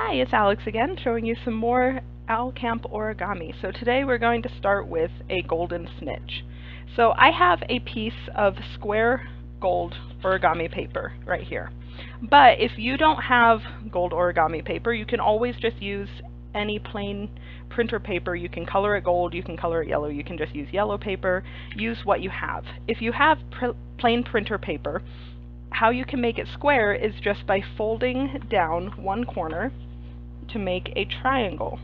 Hi, it's Alex again, showing you some more Owl Camp origami. So today we're going to start with a golden snitch. So I have a piece of square gold origami paper right here. But if you don't have gold origami paper, you can always just use any plain printer paper. You can color it gold, you can color it yellow, you can just use yellow paper. Use what you have. If you have plain printer paper, how you can make it square is just by folding down one corner to make a triangle.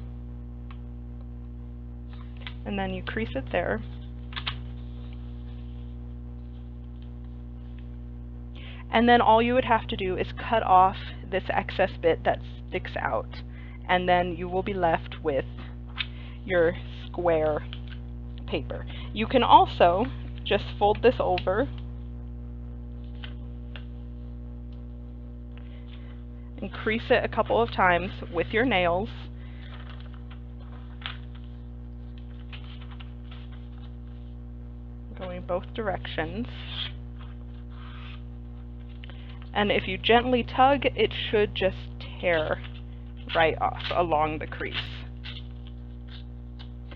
And then you crease it there. And then all you would have to do is cut off this excess bit that sticks out. And then you will be left with your square paper. You can also just fold this over and crease it a couple of times with your nails. Going both directions. And if you gently tug, it should just tear right off along the crease.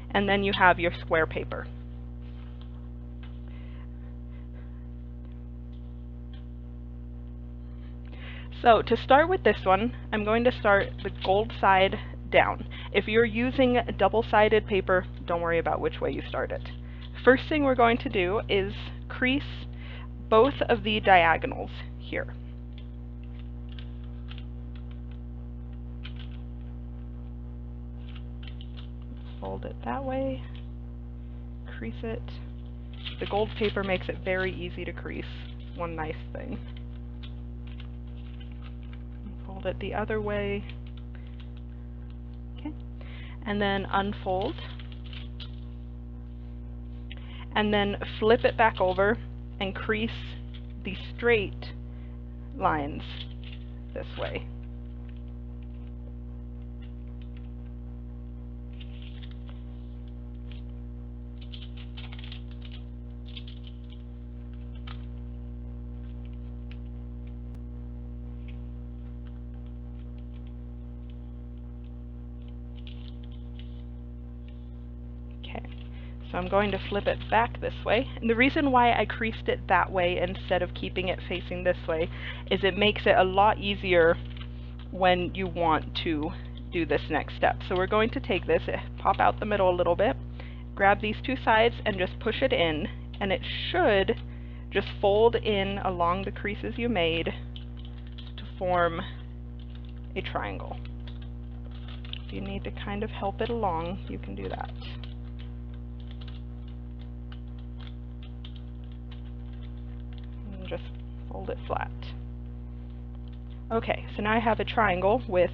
And then you have your square paper. So to start with this one, I'm going to start the gold side down. If you're using double-sided paper, don't worry about which way you start it. First thing we're going to do is crease both of the diagonals here. Fold it that way, crease it. The gold paper makes it very easy to crease, one nice thing. Fold it the other way. Okay. And then unfold. And then flip it back over and crease the straight lines this way. So I'm going to flip it back this way. And the reason why I creased it that way instead of keeping it facing this way is it makes it a lot easier when you want to do this next step. So we're going to take this, pop out the middle a little bit, grab these two sides and just push it in, and it should just fold in along the creases you made to form a triangle. If you need to kind of help it along, you can do that. Just fold it flat. Okay, so now I have a triangle with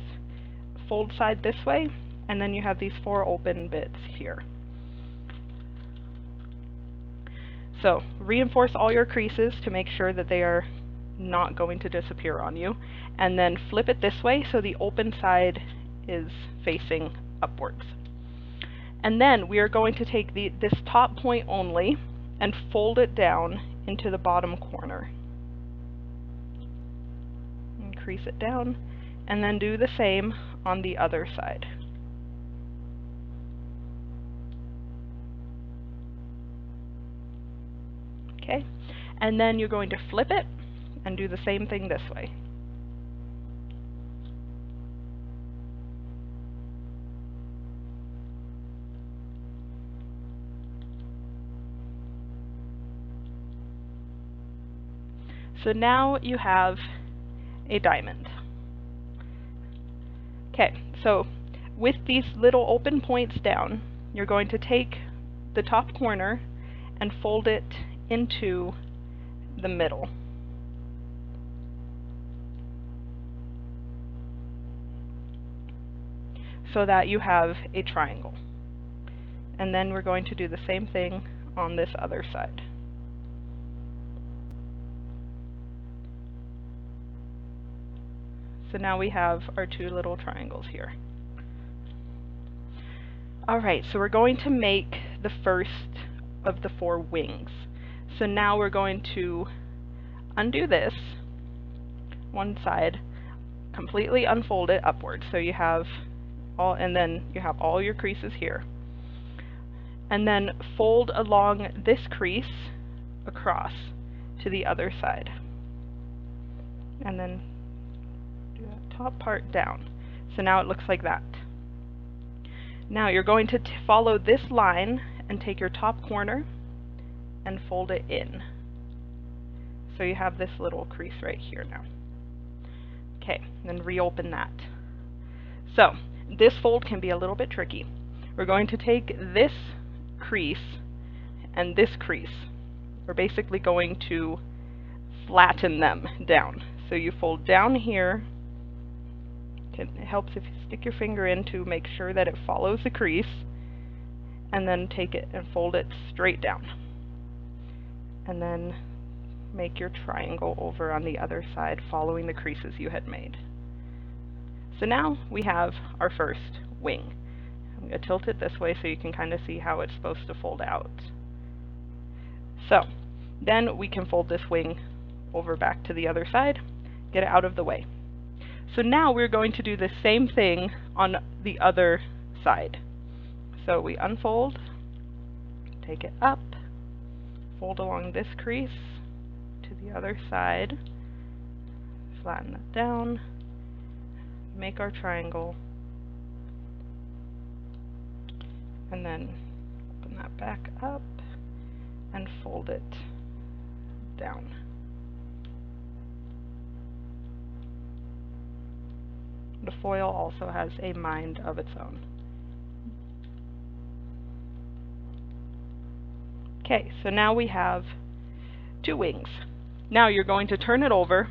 fold side this way, and then you have these four open bits here. So reinforce all your creases to make sure that they are not going to disappear on you, and then flip it this way so the open side is facing upwards. And then we are going to take this top point only and fold it down into the bottom corner. And crease it down, and then do the same on the other side. Okay, and then you're going to flip it and do the same thing this way. So now you have a diamond. Okay, so with these little open points down, you're going to take the top corner and fold it into the middle. So that you have a triangle. And then we're going to do the same thing on this other side. So now we have our two little triangles here. Alright, so we're going to make the first of the four wings. So now we're going to undo this one side, completely unfold it upwards. So you have all, and then you have all your creases here. And then fold along this crease across to the other side. And then do that top part down. So now it looks like that. Now you're going to follow this line and take your top corner and fold it in. So you have this little crease right here now. Okay, then reopen that. So this fold can be a little bit tricky. We're going to take this crease and this crease. We're basically going to flatten them down. So you fold down here. It helps if you stick your finger in to make sure that it follows the crease, and then take it and fold it straight down. And then make your triangle over on the other side, following the creases you had made. So now we have our first wing. I'm going to tilt it this way so you can kind of see how it's supposed to fold out. So then we can fold this wing over back to the other side, get it out of the way. So now we're going to do the same thing on the other side. So we unfold, take it up, fold along this crease to the other side, flatten that down, make our triangle, and then open that back up and fold it down. The foil also has a mind of its own. Okay, so now we have two wings. Now you're going to turn it over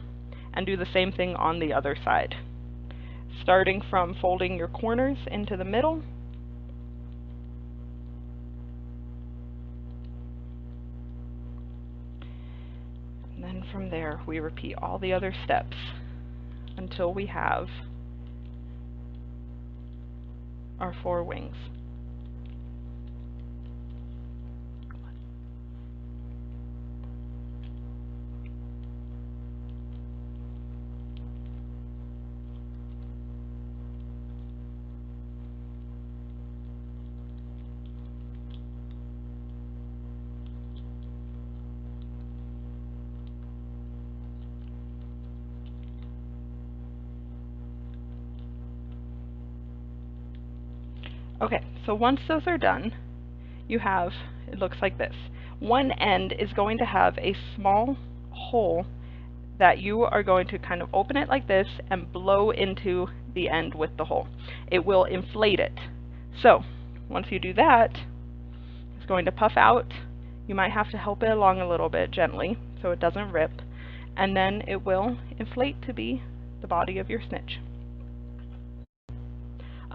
and do the same thing on the other side. Starting from folding your corners into the middle, and then from there we repeat all the other steps until we have our 4 wings. Okay, so once those are done, you have, it looks like this. One end is going to have a small hole that you are going to kind of open it like this and blow into the end with the hole. It will inflate it. So once you do that, it's going to puff out. You might have to help it along a little bit gently so it doesn't rip, and then it will inflate to be the body of your snitch.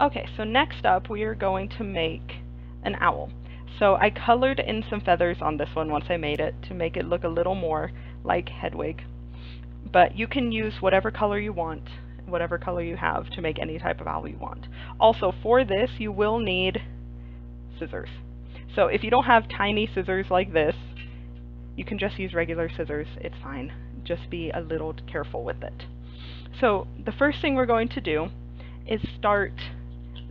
Okay, so next up we are going to make an owl. So I colored in some feathers on this one once I made it to make it look a little more like Hedwig. But you can use whatever color you want, whatever color you have, to make any type of owl you want. Also, for this you will need scissors. So if you don't have tiny scissors like this, you can just use regular scissors, it's fine. Just be a little careful with it. So the first thing we're going to do is start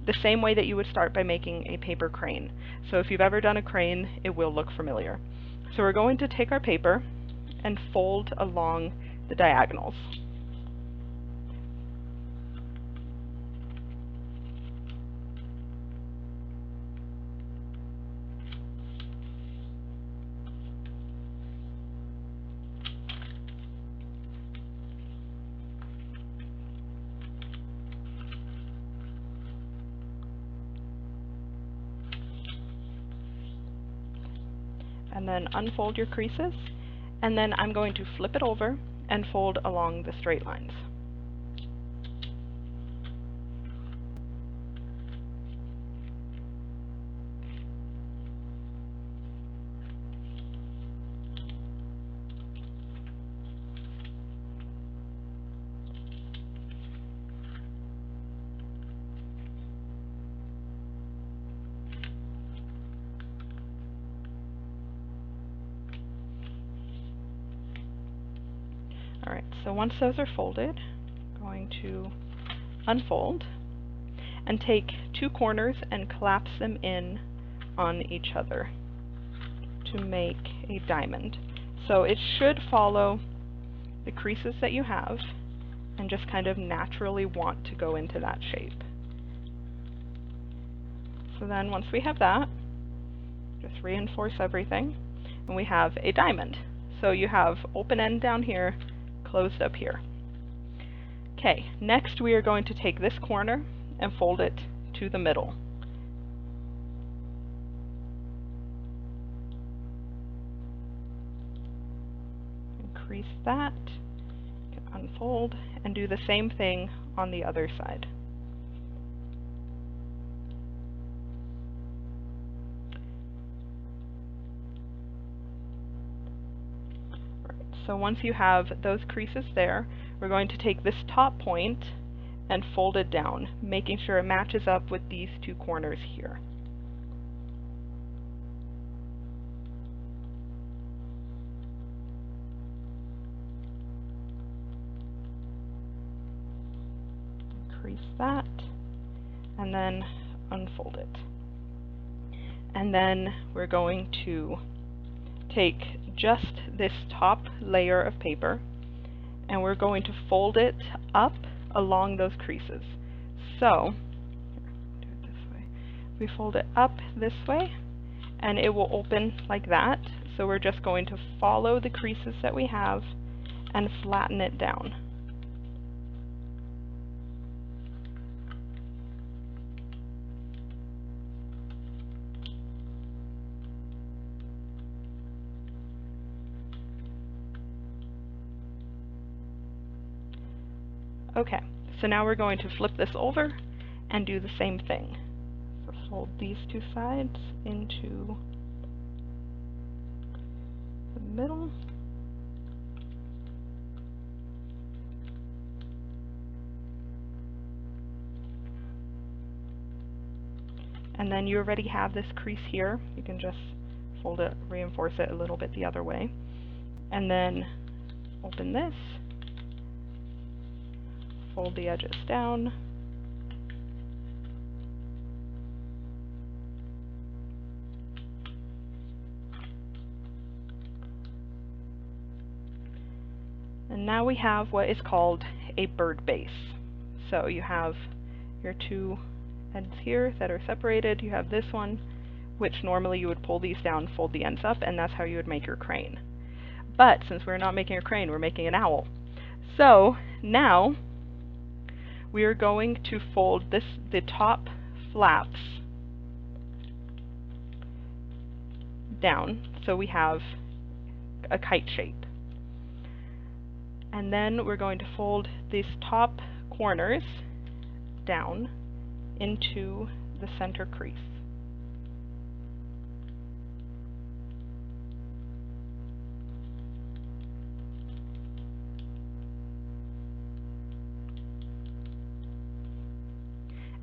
the same way that you would start by making a paper crane. So if you've ever done a crane, it will look familiar. So we're going to take our paper and fold along the diagonals. And then unfold your creases, and then I'm going to flip it over and fold along the straight lines. Alright, so once those are folded, go going to unfold and take two corners and collapse them in on each other to make a diamond. So it should follow the creases that you have and just kind of naturally want to go into that shape. So then once we have that, just reinforce everything and we have a diamond. So you have open end down here, closed up here. Okay, next we are going to take this corner and fold it to the middle. Increase that, unfold, and do the same thing on the other side. So once you have those creases there, we're going to take this top point and fold it down, making sure it matches up with these two corners here. Increase that, and then unfold it. And then we're going to take just this top layer of paper and we're going to fold it up along those creases. So, do it this way. We fold it up this way and it will open like that. So we're just going to follow the creases that we have and flatten it down. Okay, so now we're going to flip this over and do the same thing. So fold these two sides into the middle. And then you already have this crease here. You can just fold it, reinforce it a little bit the other way. And then open this. Fold the edges down. And now we have what is called a bird base. So you have your two ends here that are separated. You have this one, which normally you would pull these down, fold the ends up, and that's how you would make your crane. But since we're not making a crane, we're making an owl. So now we are going to fold the top flaps down so we have a kite shape. And then we're going to fold these top corners down into the center crease.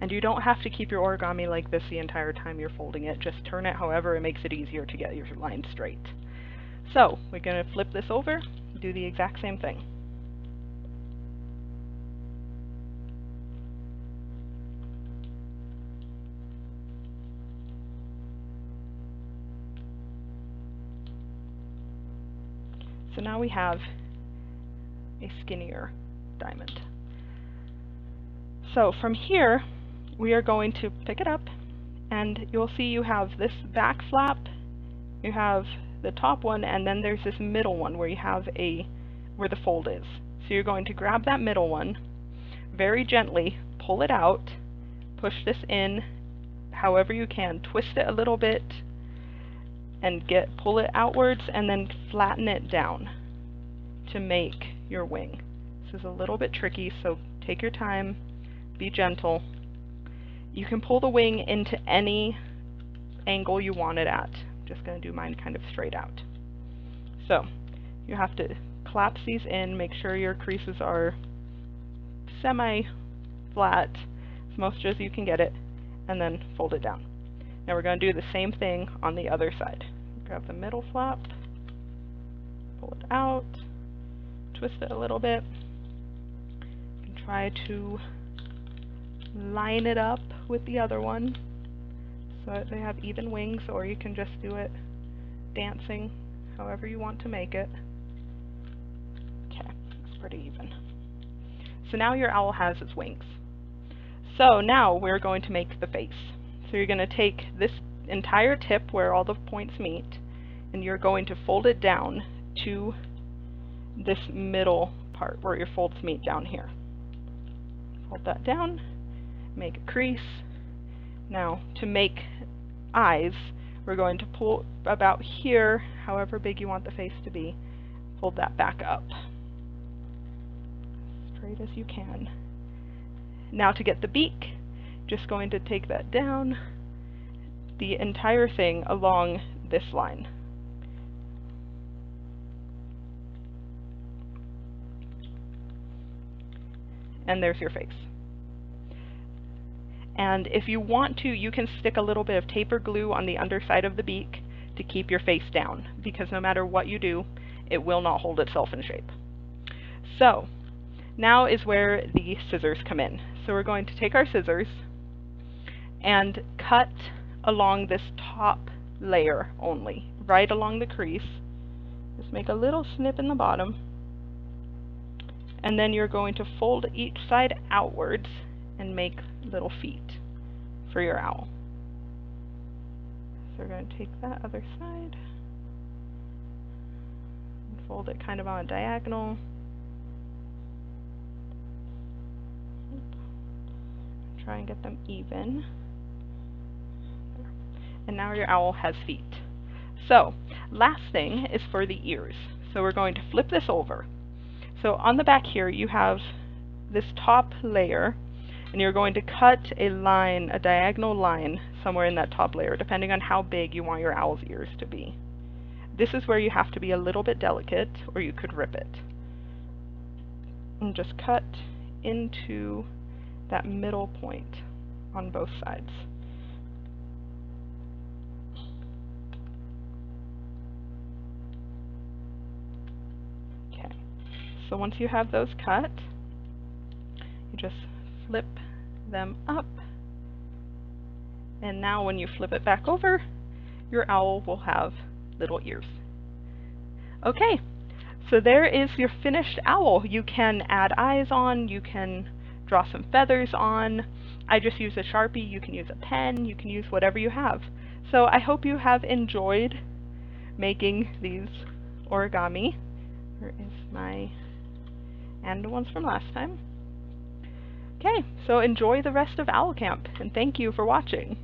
And you don't have to keep your origami like this the entire time you're folding it. Just turn it however it makes it easier to get your line straight. So we're going to flip this over, do the exact same thing. So now we have a skinnier diamond. So from here, we are going to pick it up, and you'll see you have this back flap, you have the top one, and then there's this middle one where you have where the fold is. So you're going to grab that middle one, very gently pull it out, push this in however you can, twist it a little bit, and pull it outwards, and then flatten it down to make your wing. This is a little bit tricky, so take your time, be gentle. You can pull the wing into any angle you want it at. I'm just going to do mine kind of straight out. So you have to collapse these in, make sure your creases are semi-flat, as much as you can get it, and then fold it down. Now we're going to do the same thing on the other side. Grab the middle flap, pull it out, twist it a little bit. You can try to line it up with the other one so that they have even wings, or you can just do it dancing, however you want to make it. Okay, looks pretty even. So now your owl has its wings. So now we're going to make the face. So you're going to take this entire tip where all the points meet, and you're going to fold it down to this middle part where your folds meet down here. Fold that down, make a crease. Now to make eyes, we're going to pull about here, however big you want the face to be. Fold that back up, straight as you can. Now to get the beak, just going to take that down, the entire thing along this line. And there's your face. And if you want to, you can stick a little bit of taper glue on the underside of the beak to keep your face down, because no matter what you do, it will not hold itself in shape. So now is where the scissors come in. So we're going to take our scissors and cut along this top layer only, right along the crease. Just make a little snip in the bottom, and then you're going to fold each side outwards and make little feet for your owl. So we're going to take that other side and fold it kind of on a diagonal. Try and get them even. And now your owl has feet. So last thing is for the ears. So we're going to flip this over. So on the back here you have this top layer, and you're going to cut a line, a diagonal line, somewhere in that top layer, depending on how big you want your owl's ears to be. This is where you have to be a little bit delicate, or you could rip it. And just cut into that middle point on both sides. Okay, so once you have those cut, you just flip them up, and now when you flip it back over, your owl will have little ears. Okay, so there is your finished owl. You can add eyes on, you can draw some feathers on. I just use a Sharpie, you can use a pen, you can use whatever you have. So I hope you have enjoyed making these origami. Where is my, and the ones from last time. Okay, so enjoy the rest of Owl Camp, and thank you for watching.